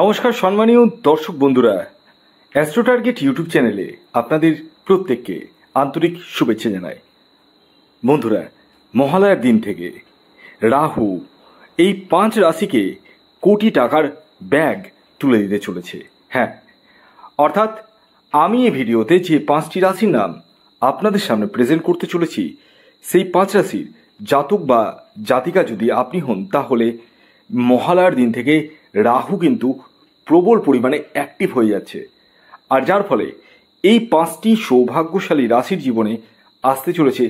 নমস্কার সম্মানীয় দর্শক বন্ধুরা, অ্যাস্ট্রো টার্গেট ইউটিউব চ্যানেলে আপনাদের প্রত্যেককে আন্তরিক শুভেচ্ছা জানাই। বন্ধুরা, মহালয়ার দিন থেকে রাহু এই 5 রাশিকে কোটি টাকার ব্যাগ তুলে দিতে চলেছে। হ্যাঁ, অর্থাৎ আমি এই ভিডিওতে যে 5টি রাশির নাম আপনাদের সামনে প্রেজেন্ট করতে চলেছি, সেই 5 রাশির জাতক বা জাতিকা যদি আপনি হন, তাহলে মহালয়ার দিন থেকে রাহু কিন্তু প্রবল পরিমাণে অ্যাক্টিভ হয়ে যাচ্ছে, আর যার ফলে এই 5টি সৌভাগ্যশালী রাশির জীবনে আসতে চলেছে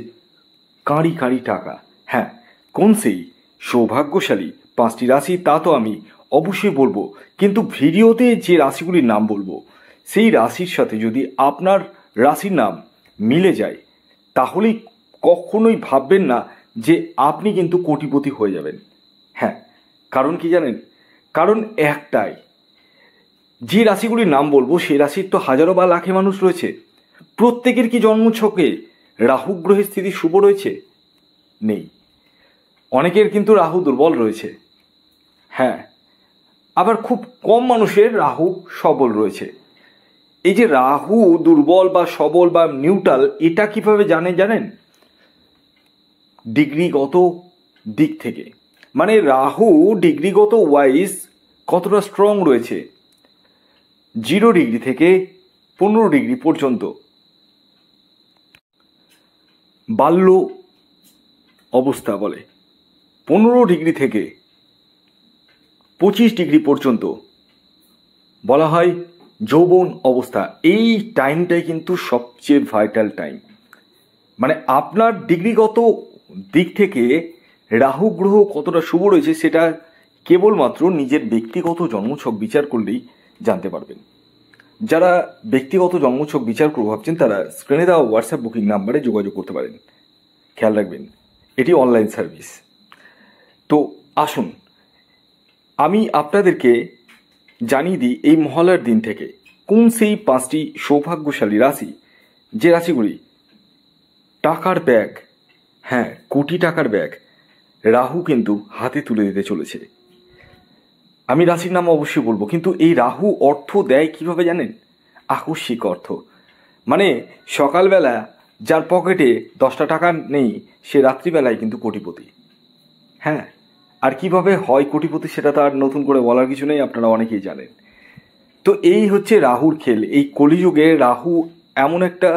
কাঁড়ি কাঁড়ি টাকা। হ্যাঁ, কোন সেই সৌভাগ্যশালী 5টি রাশি তা তো আমি অবশ্যই বলবো, কিন্তু ভিডিওতে যে রাশিগুলির নাম বলবো সেই রাশির সাথে যদি আপনার রাশির নাম মিলে যায়, তাহলেই কখনোই ভাববেন না যে আপনি কিন্তু কোটিপতি হয়ে যাবেন। হ্যাঁ, কারণ কি জানেন? কারণ একটাই, যে রাশিগুলির নাম বলবো সেই রাশির তো হাজারো বা লাখে মানুষ রয়েছে। প্রত্যেকের কি জন্মছকে রাহু গ্রহের স্থিতি শুভ রয়েছে? নেই। অনেকের কিন্তু রাহু দুর্বল রয়েছে। হ্যাঁ, আবার খুব কম মানুষের রাহু সবল রয়েছে। এই যে রাহু দুর্বল বা সবল বা নিউট্রাল, এটা কিভাবে জানেন? ডিগ্রিগত দিক থেকে, মানে রাহু ডিগ্রিগত ওয়াইজ কতটা স্ট্রং রয়েছে। 0 ডিগ্রি থেকে 15 ডিগ্রি পর্যন্ত বাল্য অবস্থা বলে, 15 ডিগ্রি থেকে 25 ডিগ্রি পর্যন্ত বলা হয় যৌবন অবস্থা। এই টাইমটাই কিন্তু সবচেয়ে ভাইটাল টাইম। মানে আপনার ডিগ্রিগত দিক থেকে রাহু গ্রহ কতটা শুভ রয়েছে সেটা কেবলমাত্র নিজের ব্যক্তিগত জন্মছক বিচার করলেই জানতে পারবেন। যারা ব্যক্তিগত জন্মছক বিচার করে ভাবছেন, তারা স্ক্রিনে দেওয়া হোয়াটসঅ্যাপ বুকিং নাম্বারে যোগাযোগ করতে পারেন। খেয়াল রাখবেন, এটি অনলাইন সার্ভিস। তো আসুন আমি আপনাদেরকে জানিয়ে দিই এই মহালয়ার দিন থেকে কোন সেই 5টি সৌভাগ্যশালী রাশি, যে রাশিগুলি টাকার ব্যাগ, হ্যাঁ কোটি টাকার ব্যাগ রাহু কিন্তু হাতে তুলে দিতে চলেছে। আমি রাশির নাম অবশ্যই বলবো, কিন্তু এই রাহু অর্থ দেয় কিভাবে জানেন? আকস্মিক অর্থ। মানে সকালবেলা যার পকেটে 10টা টাকা নেই, সে রাত্রিবেলায় কিন্তু কোটিপতি। হ্যাঁ, আর কিভাবে হয় কোটিপতি সেটা তো আর নতুন করে বলার কিছু নেই, আপনারা অনেকেই জানেন। তো এই হচ্ছে রাহুর খেল। এই কলিযুগে রাহু এমন একটা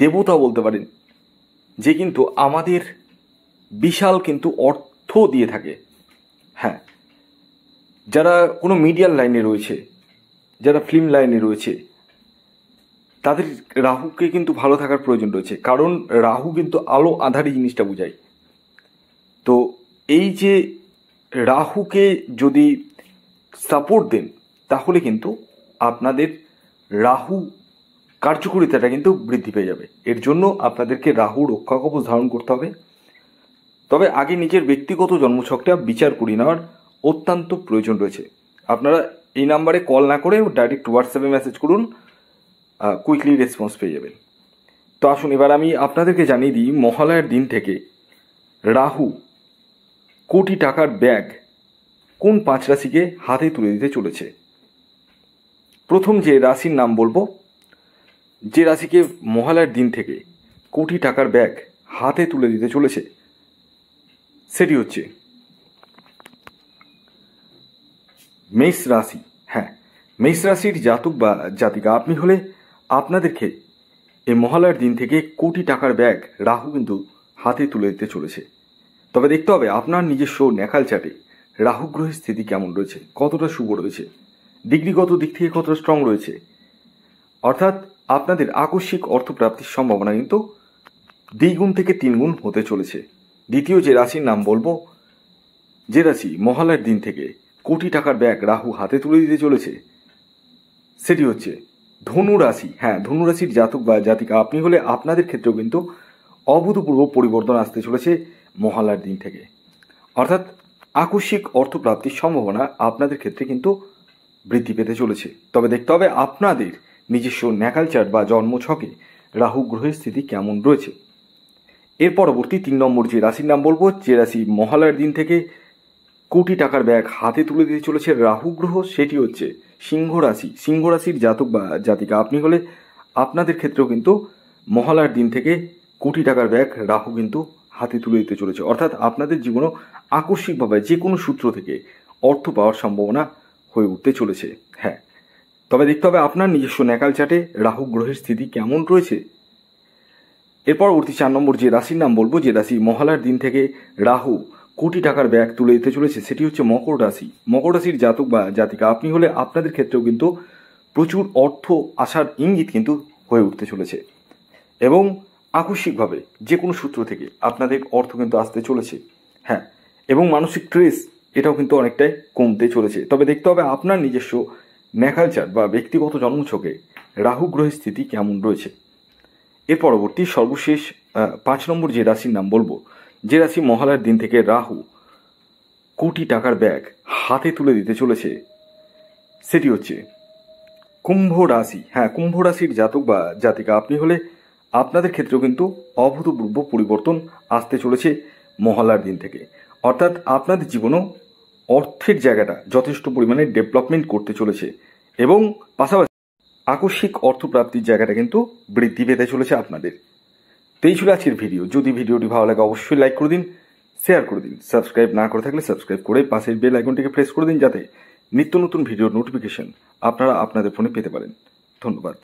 দেবতা বলতে পারেন, যে কিন্তু আমাদের বিশাল কিন্তু অর্থ দিয়ে থাকে। হ্যাঁ, যারা কোনো মিডিয়ার লাইনে রয়েছে, যারা ফিল্ম লাইনে রয়েছে, তাদের রাহুকে কিন্তু ভালো থাকার প্রয়োজন রয়েছে, কারণ রাহু কিন্তু আলো আঁধারি জিনিসটা বোঝায়। তো এই যে রাহুকে যদি সাপোর্ট দেন, তাহলে কিন্তু আপনাদের রাহু কার্যকারিতাটা কিন্তু বৃদ্ধি পেয়ে যাবে। এর জন্য আপনাদেরকে রাহু রক্ষা কবচ ধারণ করতে হবে। তবে আগে নিজের ব্যক্তিগত জন্মছকটা বিচার করে নেওয়ার অত্যন্ত প্রয়োজন রয়েছে। আপনারা এই নাম্বারে কল না করে ডাইরেক্ট হোয়াটসঅ্যাপে মেসেজ করুন, কুইকলি রেসপন্স পেয়ে যাবেন। তো আসুন এবার আমি আপনাদেরকে জানিয়ে দিই মহালয়ার দিন থেকে রাহু কোটি টাকার ব্যাগ কোন 5 রাশিকে হাতে তুলে দিতে চলেছে। প্রথম যে রাশির নাম বলবো, যে রাশিকে মহালয়ার দিন থেকে কোটি টাকার ব্যাগ হাতে তুলে দিতে চলেছে, সেটি হচ্ছে মেষ রাশি। হ্যাঁ, মেষ রাশির জাতক বা জাতিকা আপনি হলে আপনাদেরকে এই মহালয়ার দিন থেকে কোটি টাকার ব্যাগ রাহু কিন্তু হাতে তুলে দিতে চলেছে। তবে দেখতে হবে আপনার নিজস্ব ন্যাকাল চাটে রাহু গ্রহের স্থিতি কেমন রয়েছে, কতটা শুভ রয়েছে, ডিগ্রিগত দিক থেকে কতটা স্ট্রং রয়েছে। অর্থাৎ আপনাদের আকস্মিক অর্থপ্রাপ্তির সম্ভাবনা কিন্তু 2 গুণ থেকে 3 গুণ হতে চলেছে। দ্বিতীয় যে রাশির নাম বলবো, যে রাশি মহালয়ার দিন থেকে কোটি টাকার ব্যাগ রাহু হাতে তুলে দিতে চলেছে, সেটি হচ্ছে ধনু রাশি। হ্যাঁ, ধনু রাশির জাতক বা জাতিকা আপনি হলে আপনাদের ক্ষেত্রেও কিন্তু অভূতপূর্ব পরিবর্তন আসতে চলেছে মহালয়ার দিন থেকে। অর্থাৎ আকস্মিক অর্থপ্রাপ্তির সম্ভাবনা আপনাদের ক্ষেত্রে কিন্তু বৃদ্ধি পেতে চলেছে। তবে দেখতে হবে আপনাদের নিজস্ব ন্যাকাল চার্ট বা জন্মছকে রাহু গ্রহের স্থিতি কেমন রয়েছে। এর পরবর্তী 3 নম্বর যে রাশির নাম বলবো, যে রাশি মহালয়ার দিন থেকে কোটি টাকার ব্যাগ হাতে তুলে দিতে চলেছে রাহু গ্রহ, সেটি হচ্ছে সিংহ রাশি। সিংহ রাশির জাতক বা জাতিকা আপনি হলে আপনাদের ক্ষেত্রেও কিন্তু মহালয়ার দিন থেকে কোটি টাকার ব্যাগ রাহু কিন্তু হাতে তুলে দিতে চলেছে, অর্থাৎ আপনাদের জীবনও আকস্মিকভাবে যে কোনো সূত্র থেকে অর্থ পাওয়ার সম্ভাবনা হয়ে উঠতে চলেছে। হ্যাঁ, তবে দেখতে হবে আপনার নিজস্ব ন্যাকাল চার্টে রাহু গ্রহের স্থিতি কেমন রয়েছে। এর পরবর্তী 4 নম্বর যে রাশির নাম বলবো, যে রাশি মহালয়ার দিন থেকে রাহু কোটি টাকার ব্যাগ তুলে দিতে চলেছে, সেটি হচ্ছে মকর রাশি। মকর রাশির জাতক বা জাতিকা আপনি হলে আপনাদের ক্ষেত্রেও কিন্তু প্রচুর অর্থ আসার ইঙ্গিত কিন্তু হয়ে উঠতে চলেছে এবং আকস্মিকভাবে যে কোনো সূত্র থেকে আপনাদের অর্থ কিন্তু আসতে চলেছে। হ্যাঁ, এবং মানসিক স্ট্রেস এটাও কিন্তু অনেকটাই কমতে চলেছে। তবে দেখতে হবে আপনার নিজস্ব ন্যাকাল চার্ট বা ব্যক্তিগত জন্মছকে রাহু গ্রহের স্থিতি কেমন রয়েছে। এর পরবর্তী সর্বশেষ 5 নম্বর যে রাশির নাম বলবো, যে রাশি মহালয়ার দিন থেকে রাহু কোটি টাকার ব্যাগ হাতে তুলে দিতে চলেছে, সেটি হচ্ছে কুম্ভ রাশি। হ্যাঁ, কুম্ভ রাশির জাতক বা জাতিকা আপনি হলে আপনাদের ক্ষেত্রেও কিন্তু অভূতপূর্ব পরিবর্তন আসতে চলেছে মহালয়ার দিন থেকে, অর্থাৎ আপনাদের জীবনেও অর্থের জায়গাটা যথেষ্ট পরিমাণে ডেভেলপমেন্ট করতে চলেছে এবং পাশাপাশি আকস্মিক অর্থপ্রাপ্তির জায়গাটা কিন্তু বৃদ্ধি পেতে চলেছে আপনাদের। তো এই ছিল আজকের ভিডিও। যদি ভিডিওটি ভালো লাগে অবশ্যই লাইক করে দিন, শেয়ার করে দিন, সাবস্ক্রাইব না করে থাকলে সাবস্ক্রাইব করে পাশের বেল আইকনটিকে প্রেস করে দিন, যাতে নিত্য নতুন ভিডিওর নোটিফিকেশন আপনারা আপনাদের ফোনে পেতে পারেন। ধন্যবাদ।